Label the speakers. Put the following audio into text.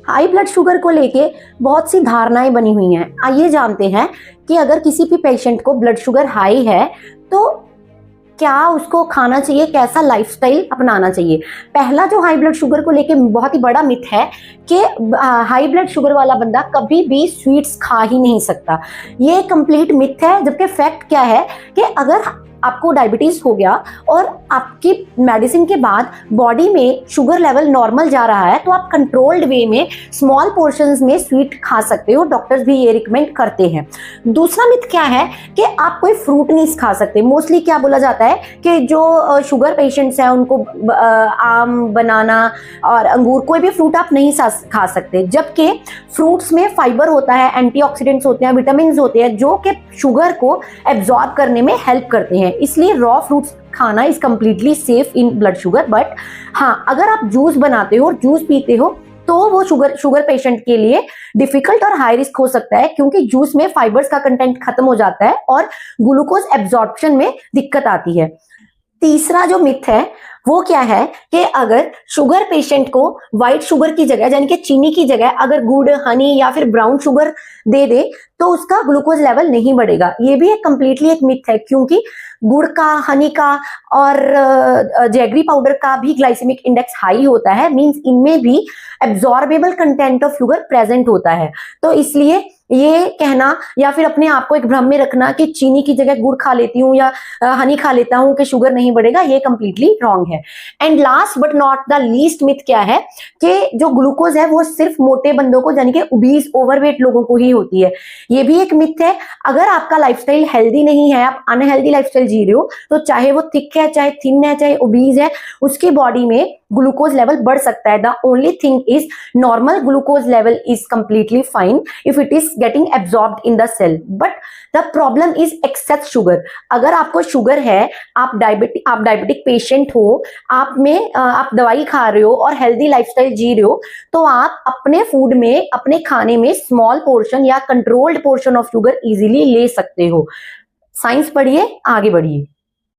Speaker 1: High blood sugar को लेके बहुत सी धारणाएं बनी हुई हैं। आइए जानते हैं कि अगर किसी भी पेशेंट को ब्लड शुगर हाई है तो क्या उसको खाना चाहिए, कैसा लाइफस्टाइल अपनाना चाहिए। पहला जो हाई ब्लड शुगर को लेके बहुत ही बड़ा मिथ है कि हाई ब्लड शुगर वाला बंदा कभी भी स्वीट्स खा ही नहीं सकता। ये कंप्लीट मिथ है, जबकि फैक्ट क्या है कि अगर आपको डायबिटीज हो गया और आपकी मेडिसिन के बाद बॉडी में शुगर लेवल नॉर्मल जा रहा है तो आप कंट्रोल्ड वे में स्मॉल पोर्शंस में स्वीट खा सकते हो। डॉक्टर्स भी ये रिकमेंड करते हैं। दूसरा मिथ क्या है कि आप कोई फ्रूट नहीं खा सकते। मोस्टली क्या बोला जाता है कि जो शुगर पेशेंट्स हैं उनको आम, बनाना और अंगूर, कोई भी फ्रूट आप नहीं खा सकते, जबकि फ्रूट्स में फाइबर होता है, एंटीऑक्सीडेंट्स होते हैं, विटामिन होते हैं जो कि शुगर को एब्जॉर्ब करने में हेल्प करते हैं। इसलिए रॉ फ्रूट्स खाना is completely safe in blood sugar. But हाँ, अगर आप जूस बनाते हो और जूस पीते हो तो वो शुगर पेशेंट के लिए डिफिकल्ट और हाई रिस्क हो सकता है, क्योंकि जूस में फाइबर्स का कंटेंट खत्म हो जाता है और ग्लूकोज एब्जॉर्प्शन में दिक्कत आती है। तीसरा जो मिथ है वो क्या है कि अगर शुगर पेशेंट को व्हाइट शुगर की जगह, यानी कि चीनी की जगह, अगर गुड़, हनी या फिर ब्राउन शुगर दे दे तो उसका ग्लूकोज लेवल नहीं बढ़ेगा। ये भी एक कंप्लीटली एक मिथ है, क्योंकि गुड़ का, हनी का और जैगरी पाउडर का भी ग्लाइसेमिक इंडेक्स हाई होता है। मींस इनमें भी absorbable content of sugar present होता है। तो इसलिए ये कहना या फिर अपने आप को एक भ्रम में रखना कि चीनी की जगह गुड़ खा लेती हूँ या हनी खा लेता हूँ कि शुगर नहीं बढ़ेगा, ये कंप्लीटली रॉन्ग है। And last but not the least myth क्या है कि जो ग्लूकोज है वो सिर्फ मोटे बंदों को, यानी कि ओबीज, ओवरवेट लोगों को ही होती है। ये भी एक मिथ है। अगर आपका लाइफस्टाइल हेल्दी नहीं है, आप अनहेल्दी लाइफस्टाइल जी रहे हो, तो चाहे वो थिक है, चाहे थिन है, चाहे ओबीज है, उसकी बॉडी में ग्लूकोज लेवल बढ़ सकता है। The only thing is normal glucose level is completely fine if it is getting absorbed in the cell, but the problem is excess sugar. अगर आपको शुगर है, आप डायबिटिक पेशेंट हो, आप दवाई खा रहे हो और हेल्दी लाइफस्टाइल जी रहे हो, तो आप अपने फूड में, अपने खाने में स्मॉल पोर्शन या controlled portion of sugar easily ले सकते हो। साइंस पढ़िए, आगे बढ़िए।